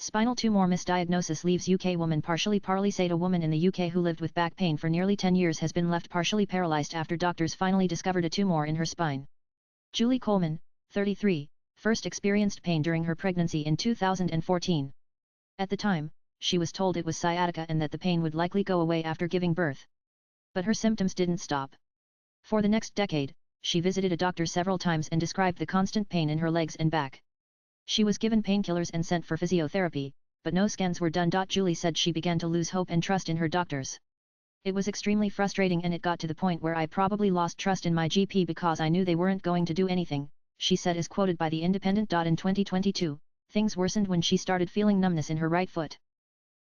Spinal tumour misdiagnosis leaves UK woman partially paralysed. A woman in the UK who lived with back pain for nearly 10 years has been left partially paralysed after doctors finally discovered a tumour in her spine. Julie Coleman, 33, first experienced pain during her pregnancy in 2014. At the time, she was told it was sciatica and that the pain would likely go away after giving birth. But her symptoms didn't stop. For the next decade, she visited a doctor several times and described the constant pain in her legs and back. She was given painkillers and sent for physiotherapy, but no scans were done. Julie said she began to lose hope and trust in her doctors. It was extremely frustrating and it got to the point where I probably lost trust in my GP because I knew they weren't going to do anything, she said, as quoted by The Independent. In 2022, things worsened when she started feeling numbness in her right foot.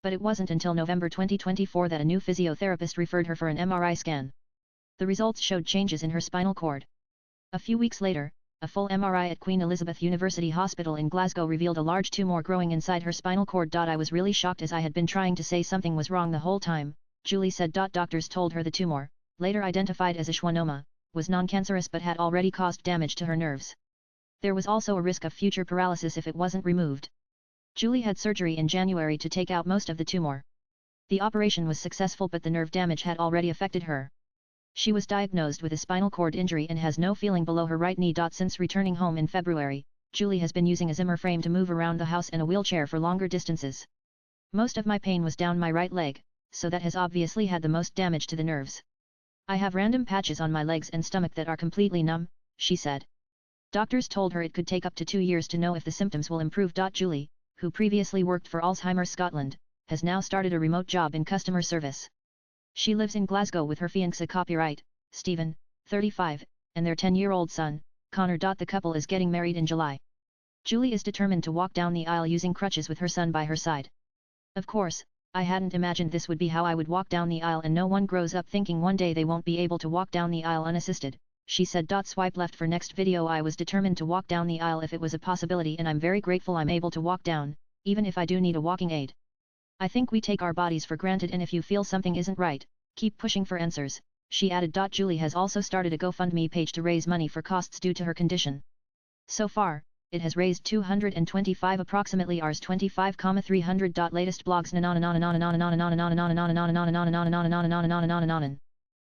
But it wasn't until November 2024 that a new physiotherapist referred her for an MRI scan. The results showed changes in her spinal cord. A few weeks later, a full MRI at Queen Elizabeth University Hospital in Glasgow revealed a large tumour growing inside her spinal cord. I was really shocked as I had been trying to say something was wrong the whole time, Julie said. Doctors told her the tumour, later identified as a schwannoma, was non-cancerous but had already caused damage to her nerves. There was also a risk of future paralysis if it wasn't removed. Julie had surgery in January to take out most of the tumour. The operation was successful but the nerve damage had already affected her. She was diagnosed with a spinal cord injury and has no feeling below her right knee. Since returning home in February, Julie has been using a Zimmer frame to move around the house and a wheelchair for longer distances. Most of my pain was down my right leg, so that has obviously had the most damage to the nerves. I have random patches on my legs and stomach that are completely numb, she said. Doctors told her it could take up to 2 years to know if the symptoms will improve. Julie, who previously worked for Alzheimer's Scotland, has now started a remote job in customer service. She lives in Glasgow with her fiancé copyright, Stephen, 35, and their 10-year-old son, Connor. The couple is getting married in July. Julie is determined to walk down the aisle using crutches with her son by her side. Of course, I hadn't imagined this would be how I would walk down the aisle, and no one grows up thinking one day they won't be able to walk down the aisle unassisted, she said. Swipe left for next video. I was determined to walk down the aisle if it was a possibility, and I'm very grateful I'm able to walk down, even if I do need a walking aid. I think we take our bodies for granted, and if you feel something isn't right, keep pushing for answers, she added. Julie has also started a GoFundMe page to raise money for costs due to her condition. So far, it has raised $225 approximately $25,300. Latest blogs.